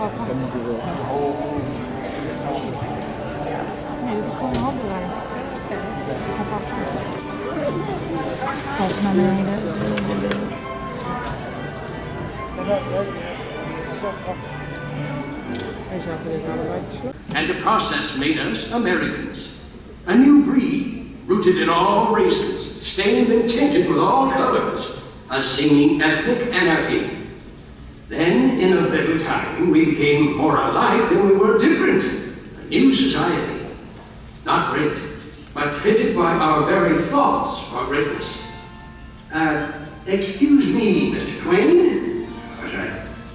And the process made us Americans, a new breed, rooted in all races, stained and tinted with all colors, a seeming ethnic anarchy. Then, in a little time, we became more alike than we were different, a new society. Not great, but fitted by our very thoughts for greatness. Excuse me, Mr. Twain.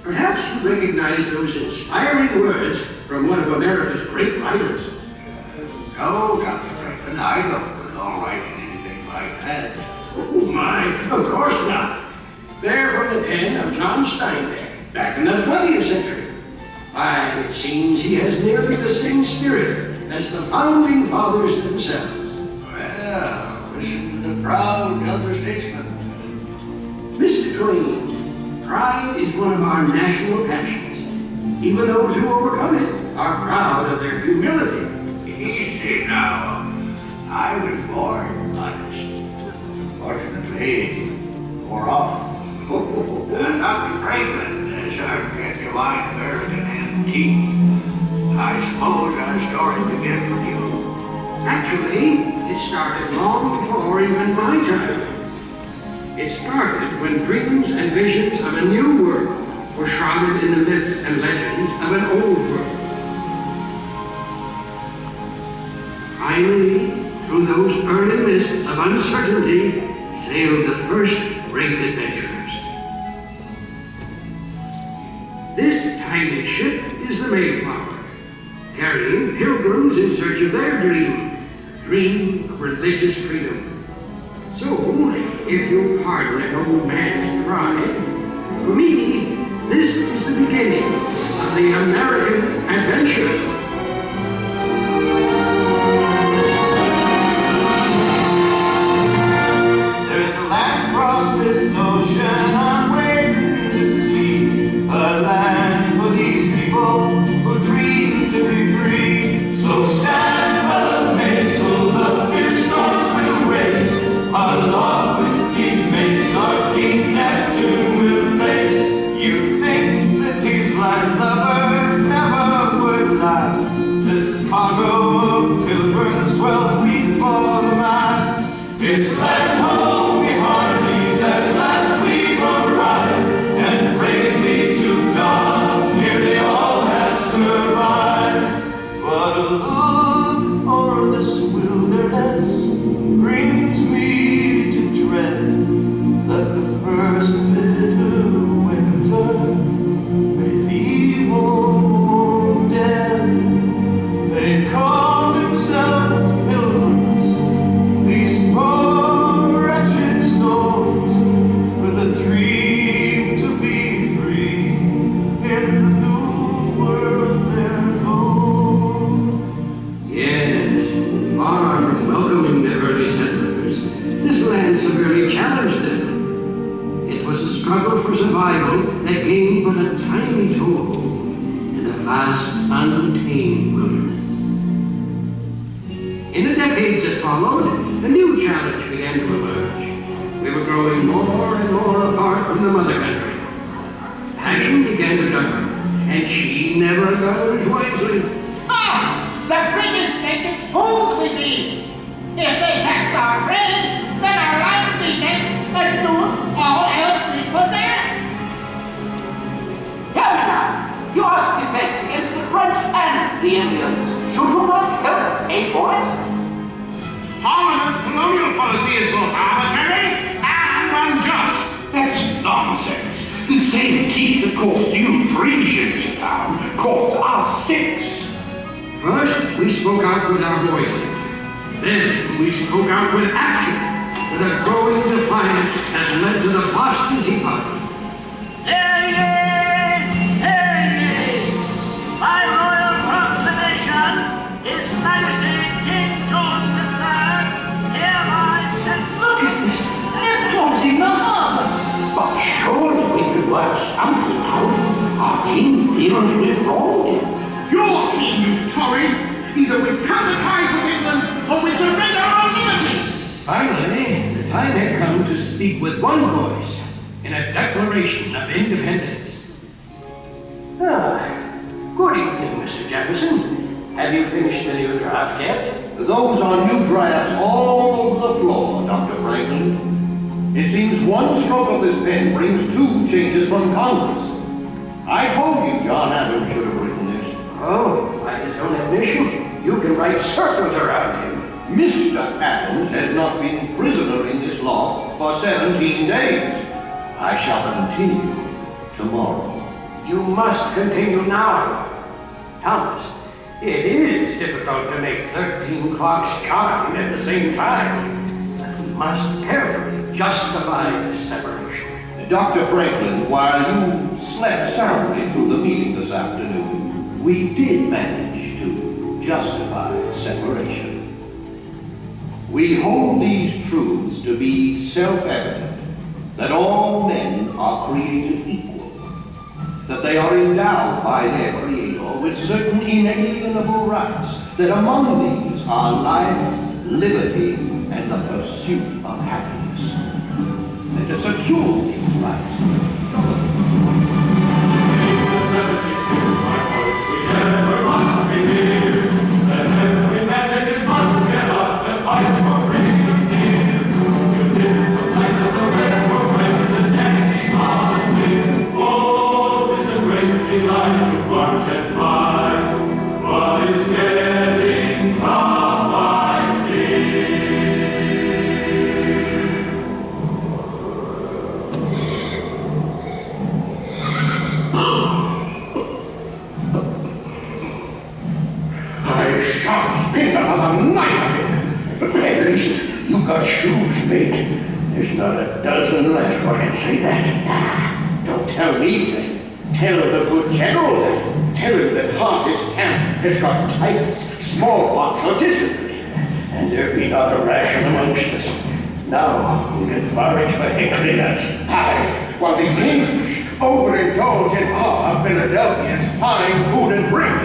Perhaps you recognize those inspiring words from one of America's great writers. No, Dr. Franklin, I don't recall writing anything like that. Oh my, of course not. They're from the pen of John Steinbeck, back in the 20th century. Why, it seems he has nearly the same spirit as the founding fathers themselves. Well, listen to the proud elder statesman. Mr. Twain, pride is one of our national passions. Even those who overcome it are proud of their humility. Easy now. I was born modest. Fortunately, more often. Dr. Franklin is our genuine American antique. I suppose our story began with you. Actually, it started long before even my childhood. It started when dreams and visions of a new world were shrouded in the myths and legends of an old world. Finally, through those early mists of uncertainty, sailed the first great adventurers. This tiny ship is the Mayflower, carrying pilgrims in search of their dream of religious freedom. So, if you'll pardon an old man's pride, for me, this is the beginning of the American adventure. This ocean I'm waiting to see, a land for these people who dream to be free. So stand by the mainsail, the fierce storms will race. Our love with teammates, our King Neptune will face. You think that these land lovers never would last? This cargo of pilgrims, well, we for the mast. It's land home behind me. At last we've arrived, and praise be to God, nearly all have survived. But a look o'er this wilderness brings me to dread that the first bitter winter may leave all dead. They call themselves pilgrims, these poor wretched souls, with a dream to be free in the new world they're going. Yes, far from welcoming the early settlers, this land severely challenged them. It was a struggle for survival that gained but a tiny toll in a vast, untamed wilderness. In the decades that followed, a new challenge began to emerge. We were growing more and more apart from the mother country. Passion began to darken, and she never governs wisely. The British think it's fools we be. If they tax our trade, then our life will be next, and soon all else we possess. Hear me now. You ask defense against the French and the Indians. Should you not help pay for it? Parliament's colonial policy is both arbitrary and unjust. That's nonsense. The same tea that costs you 3 shillings a pound costs us 6. First, we spoke out with our voices. Then, we spoke out with action, with a growing defiance that led to the Boston Tea Party. Hear ye! Hear ye! By royal proclamation, His Majesty King George III hereby sets... Look at this! They're closing the harbor! But surely we could work something out. Our king deals with wrongdoing. Your king, you Tory! Either we cut the ties with England, or we surrender our liberty! Finally, the time had come to speak with one voice in a declaration of independence. Good evening, Mr. Jefferson. Have you finished the new draft yet? Those are new drafts all over the floor, Dr. Franklin. It seems one stroke of this pen brings 2 changes from Congress. I told you John Adams should have written this. Oh, by his own admission, you can write circles around him. Mr. Adams has not been prisoner in this law for 17 days. I shall continue tomorrow. You must continue now. Thomas, it is difficult to make 13 clocks chime at the same time. But we must carefully justify the separation. Dr. Franklin, while you slept soundly through the meeting this afternoon, we did manage to justify separation. We hold these truths to be self-evident, that all men are created equal, that they are endowed by their Creator with certain inalienable rights, that among these are life, liberty, and the pursuit of happiness. And to secure these rights, At least you got shoes, mate. There's not a dozen left who can say that. Don't tell me then. Tell the good general that. Tell him that half his camp has got typhus, smallpox, or dysentery, and there be not a ration amongst us. Now we can forage for hickory nuts. Aye, while the English overindulge in our Philadelphia's fine food and drink.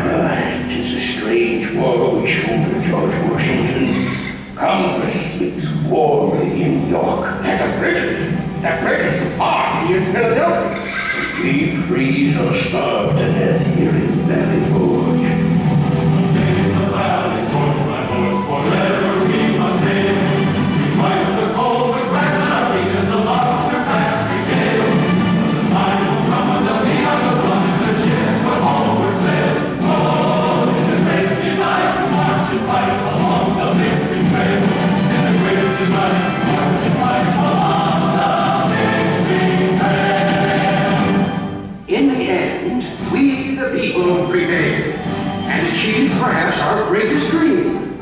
Tis a strange war we shoulder, George Washington. Congress speaks warmly in York. And the British are in Philadelphia. We freeze or starve to death here in Valley Forge. Days of Valley Forge, my boys, forever we must live. We fight the cold with rags and our feet as the lobster fast we gale. The time will come when they'll be on the run and the ships will homeward sail. Oh, it's a great delight to march and fight along the victory trail. It's a great delight to march and fight along the victory trail. In the end, we the people prevailed and achieved perhaps our greatest dream.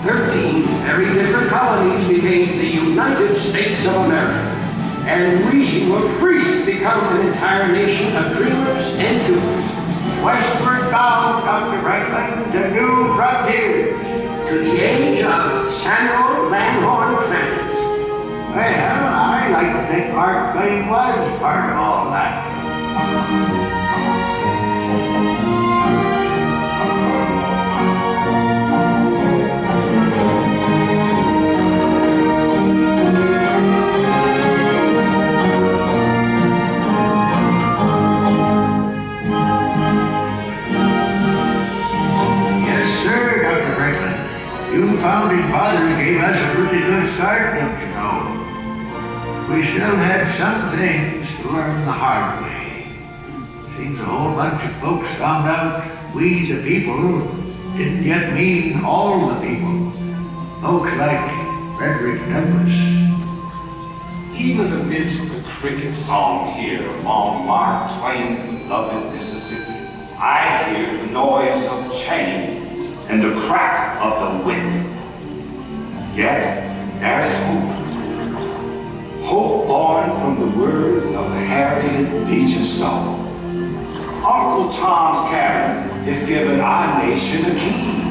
13 very different colonies became the United States of America, and we were free to become an entire nation of dreamers and doers. Westward bound, Dr. Franklin, to new frontiers. To the age of Samuel Langhorne Clemens. Well, I like to think Mark Twain was part of all that. Yes, sir, Dr. Franklin. You founding fathers gave us a pretty good start, don't you know? We still had some things to learn the hard way. Seems a whole bunch of folks found out we the people didn't yet mean all the people. Folks like Frederick Douglass. Even amidst the cricket song here among Mark Twain's beloved Mississippi, I hear the noise of chains and the crack of the whip. Yet there is hope. Hope born from the words of Harriet Beecher Stowe. Uncle Tom's Cabin has given our nation a key,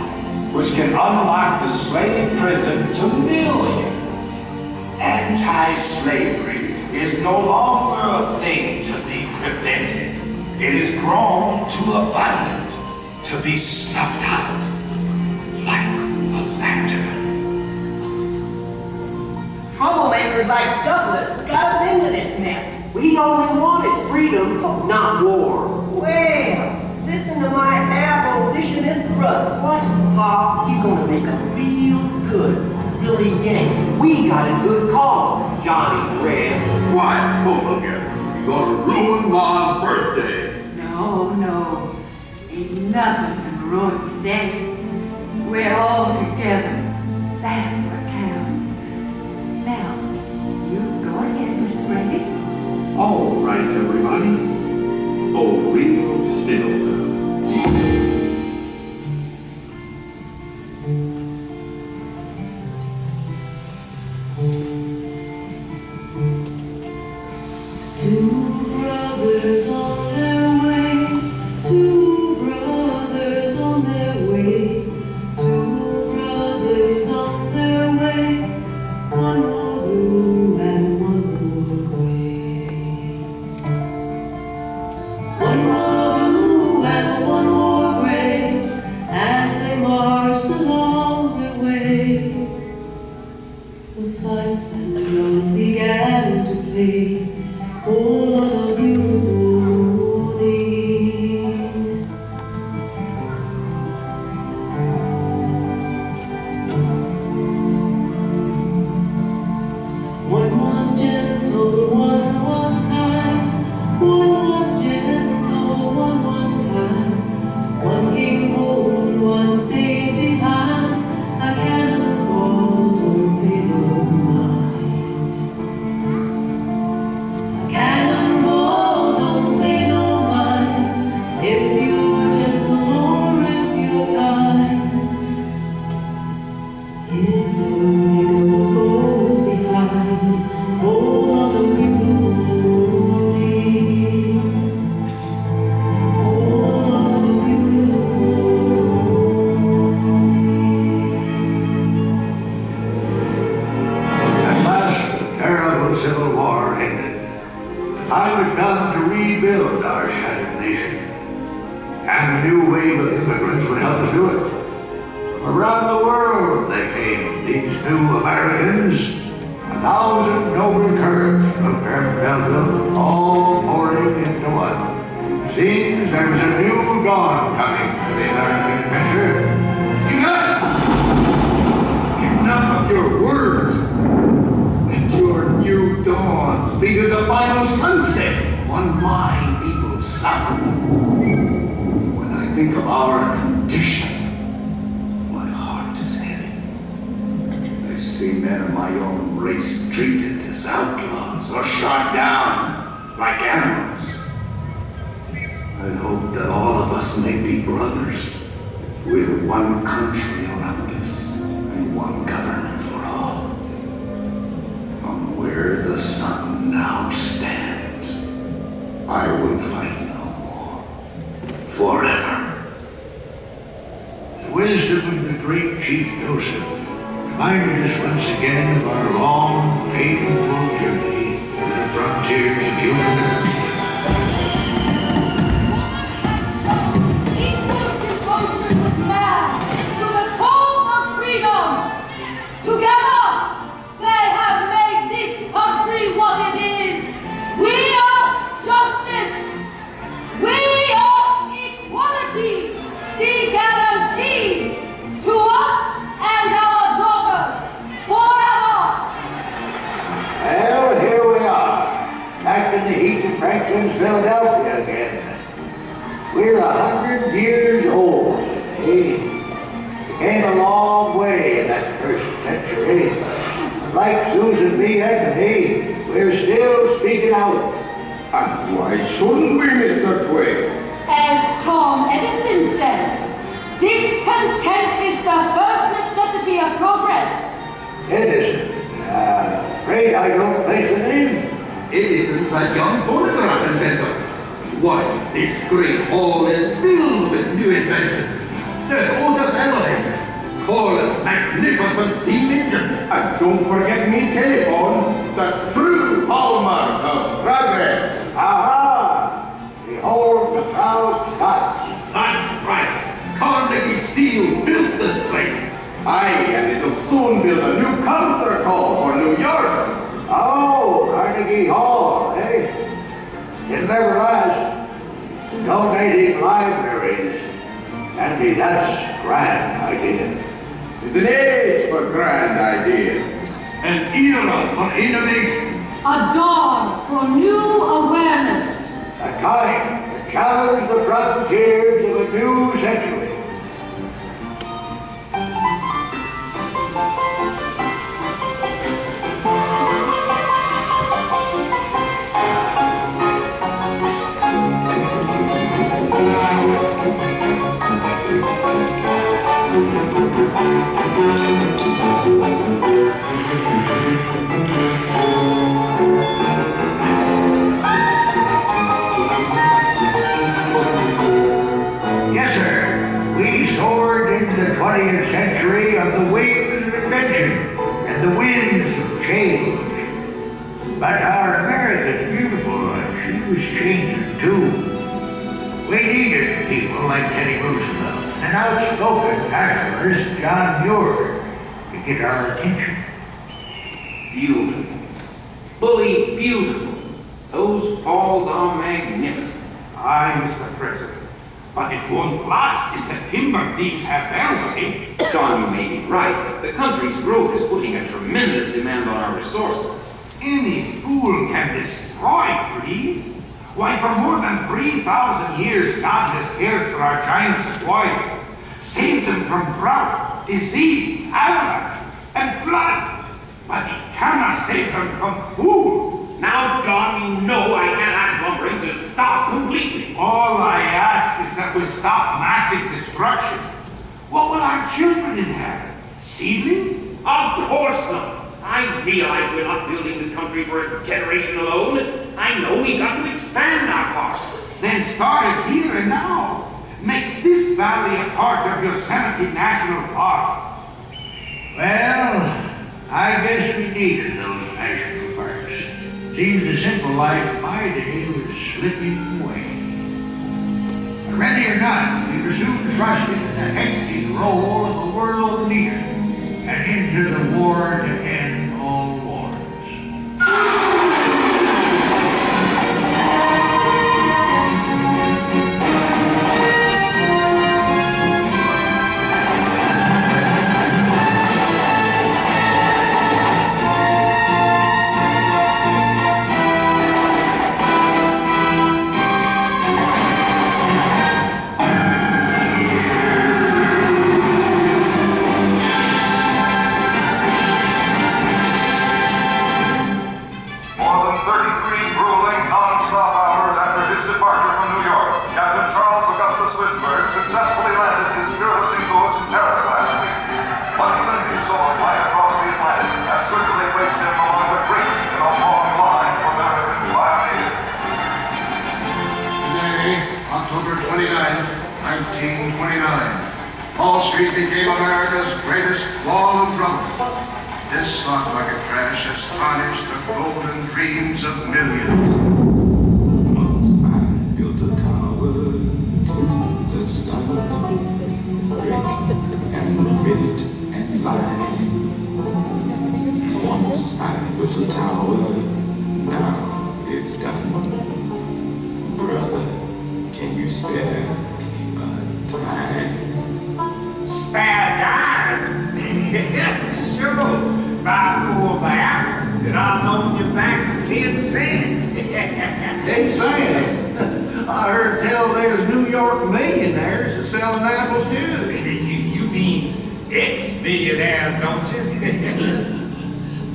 which can unlock the slave prison to millions. Anti-slavery is no longer a thing to be prevented. It is grown too abundant to be snuffed out like a lantern. Troublemakers like Douglas got us into this mess. We only wanted freedom, not war. Well, listen to my abolitionist brother. What? Pa, he's gonna make a real good Philly Yankee. We got a good cause, Johnny Red. Quiet, both of you. You're gonna ruin Ma's birthday. No. Ain't nothing can ruin today. We're all together. That's what counts. Now, you go ahead, Mr. Brady. All right, everybody. Hold real still now. Two brothers on their way, two brothers on their way, two brothers on their way, one more blue and one more gray. One more blue and one more gray, as they marched along their way. The fife and drum began to play. Oh, on a beautiful morning. One was gentle, one was kind. One was gentle, one was kind. One came home, one stayed behind. A cannonball don't pay no mind. Cannonball don't pay no mind if you're gentle or if you're kind. It don't think of the folks behind. Oh, on a beautiful morning. Oh, on a beautiful At last, the terrible Civil War ended. The time had come to rebuild our shattered nation. And a new wave of immigrants would help us do it. From around the world they came, these new Americans. 1,000 noble curves of Delta, all pouring into one. Seems there was a new dawn coming to the American adventure. Enough of your words. Let your new dawn be to the final sunset on my people's suffer. When I think of our condition, my heart is heavy. I see men of my own race treated as outlaws or shot down like animals. I hope that all of us may be brothers with one country around us and one government for all. From where the sun now stands, I will fight no more. Forever. The wisdom of the great Chief Joseph reminded us once again of our long, painful journey to the frontiers of human liberty. Equal devotion with man to the cause of freedom. Together, they have made this country what it is. We are justice. We are equality. Be guaranteed to us and our daughters forever. Well, here we are, back in the heat of Franklin's Philadelphia again. We're 100 years old today. We came a long way in that first century. Like Susan B. Anthony, we're still speaking out. And why shouldn't we, Mr. Twain? As Tom Edison says, discontent is the first necessity of progress. Edison, afraid I don't place the name. Edison's that young phonograph inventor. Why, this great hall is filled with new inventions. There's Otis Elevator, Cole's magnificent steam engines. And don't forget me telephone, the true hallmark of progress. Aha! The whole the proud Scots. That's right. Carnegie Steel built this place. Aye, and it'll soon build a new concert hall for New York. Oh, Carnegie Hall, eh? It'll never last. Donating libraries. Andy, that's grand idea. It's an age for grand ideas. An era for innovation. A dawn for new awareness. A time to challenge the frontiers of a new century. Yes, sir. We soared into the 20th century on the wings of invention and the winds of change. But our American beautiful, she was changing too. We needed people like Teddy Roosevelt and outspoken nationalist John Muir to get our attention. Beautiful. Bully beautiful. Those falls are magnificent. Aye, Mr. President. But it won't last if the timber thieves have their way. John, you may be right, but the country's growth is putting a tremendous demand on our resources. Any fool can destroy trees. Why, for more than 3,000 years, God has cared for our giant sequoias, saved them from drought, disease, avalanches, and flood. But he cannot save them from food. Now, John, you know I can't ask lumbering to stop completely. All I ask is that we stop massive destruction. What will our children inherit? Seedlings? Of course not. I realize we're not building this country for a generation alone. I know we've got to expand our parks. Then start it here and now. Make this valley a part of Yosemite National Park. Well, I guess we needed those national parks. Seems the simple life of my day was slipping away. But ready or not, we were soon thrust into the hectic role of a world leader and into the war to end all wars. Wall Street became America's greatest wall of rubble. This stock market crash astonished the golden dreams of millions. Once I built a tower to the sun, brick and rivet and lime. Once I built a tower, now it's done. Brother, can you spare a dime? Spare dime? Sure. Buy 4 barrels, and I'll loan you back to 10 cents. Hey, Sam, I heard tell there's New York millionaires that selling apples too. You mean ex-millionaires, don't you?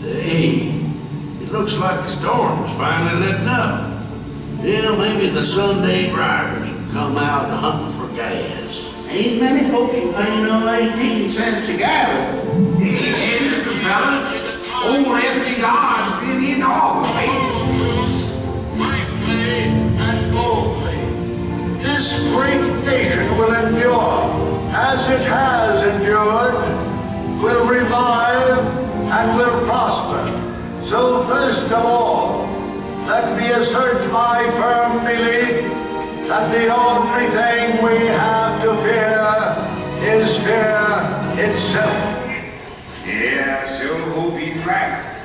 Hey, it looks like the storm is finally letting up. Yeah, maybe the Sunday drivers will come out and hunt for gas. Ain't many folks will pay no 18 cents a gallon. Hey, Mr. Fellas, old FDR's been in all the way. Frankly and boldly, this great nation will endure, as it has endured, will revive and will prosper. So first of all, let me assert my firm belief that the only thing we have to fear is fear itself. Yeah, I sure hope he's right.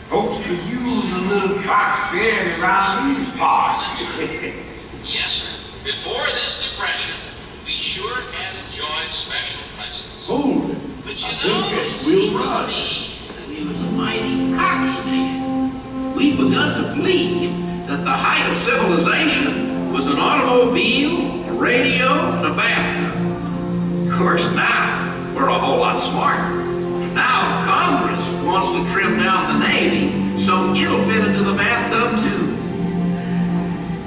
Folks could use a little prosperity around these parts. Yes, sir. Before this depression, we sure had enjoyed special blessings. Holy. But you know, it seems to me that we was a mighty cocky nation. We've begun to believe that the height of civilization was an automobile, a radio, and a bathtub. Of course, now we're a whole lot smarter. Now Congress wants to trim down the Navy so it'll fit into the bathtub too.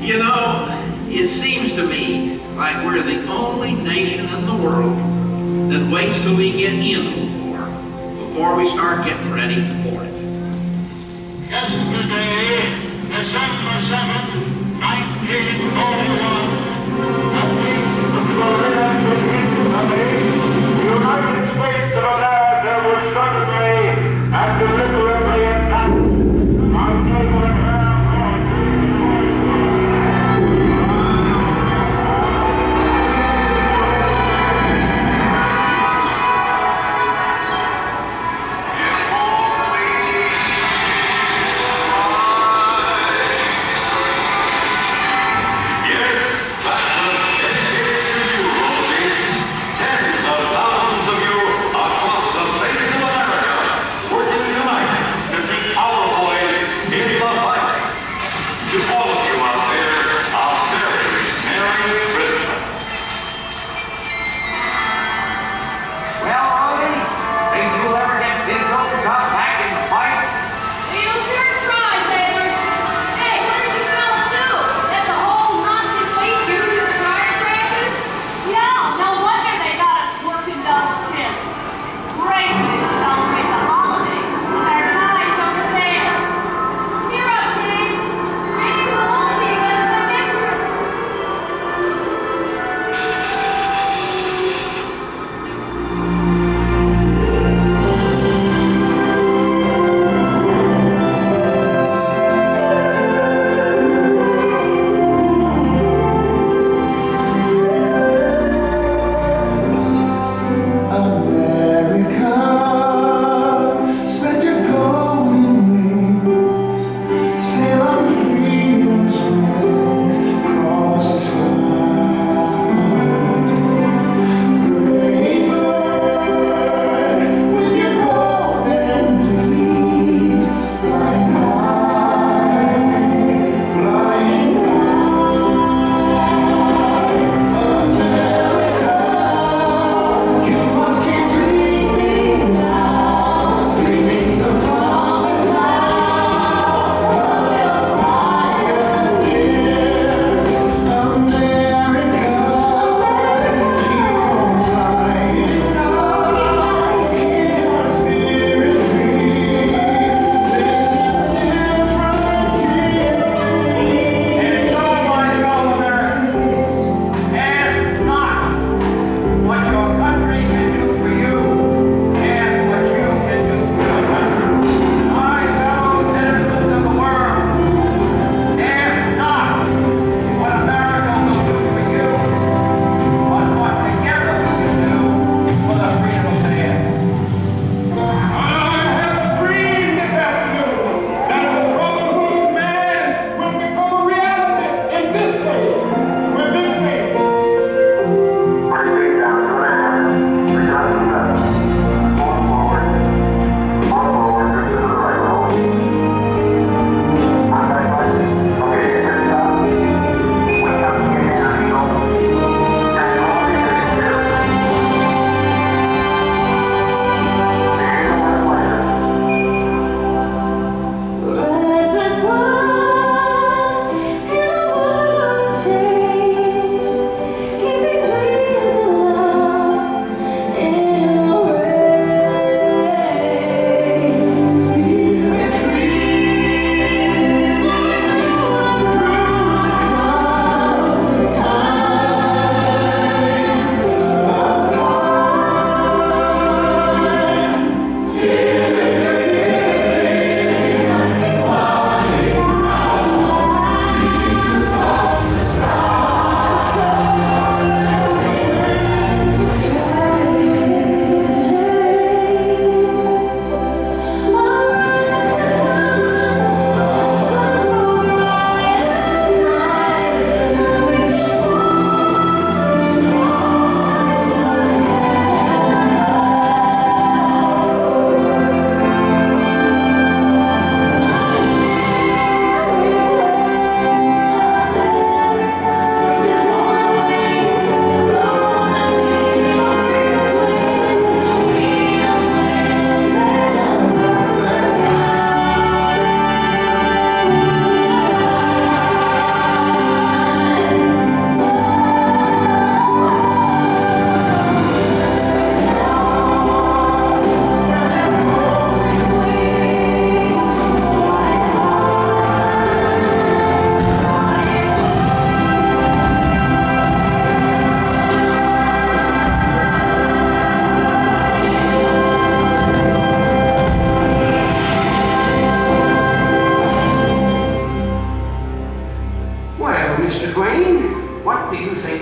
You know, it seems to me like we're the only nation in the world that waits till we get in the war before we start getting ready for it. Yesterday, December 7th, 1941, at the Florida the United States of America was suddenly and deliberately attacked by naval Yes,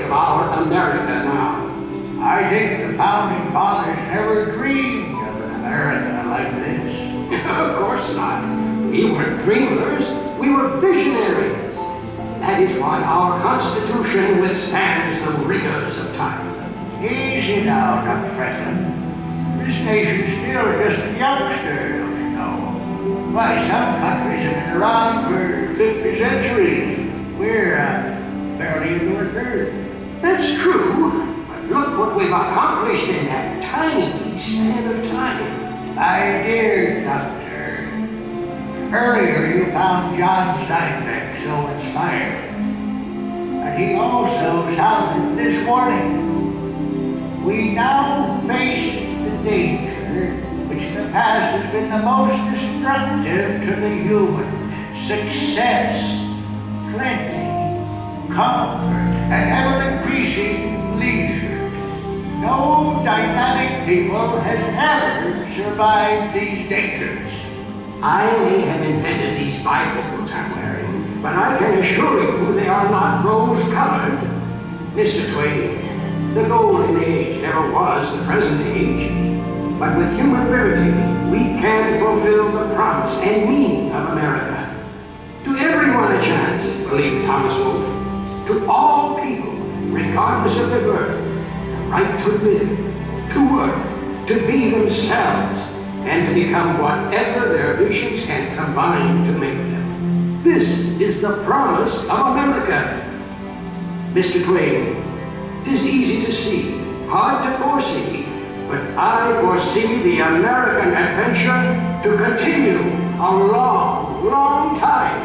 of our America now. I think the founding fathers never dreamed of an America like this. Of course not. We weren't dreamers, we were visionaries. That is why our Constitution withstands the rigors of time. Easy now, Dr. Franklin. This nation's still just a youngster, don't you know? Why, some countries have been around for 50 centuries. We're barely into our third. That's true, but look what we've accomplished in that tiny span of time. My dear Doctor, earlier you found John Steinbeck so inspiring. And he also sounded this warning. We now face the danger which in the past has been the most destructive to the human. Success, plenty, comfort, and ever-increasing leisure. No dynamic people has ever survived these dangers. I may have invented these bifocals I'm wearing, but I can assure you they are not rose-colored. Mr. Twain, the golden age never was the present age. But with human liberty, we can fulfill the promise and meaning of America. To everyone a chance, believed Thomas Wolfe. To all people, regardless of their birth, the right to live, to work, to be themselves, and to become whatever their visions can combine to make them. This is the promise of America. Mr. Twain, 'tis easy to see, hard to foresee, but I foresee the American adventure to continue a long, long time.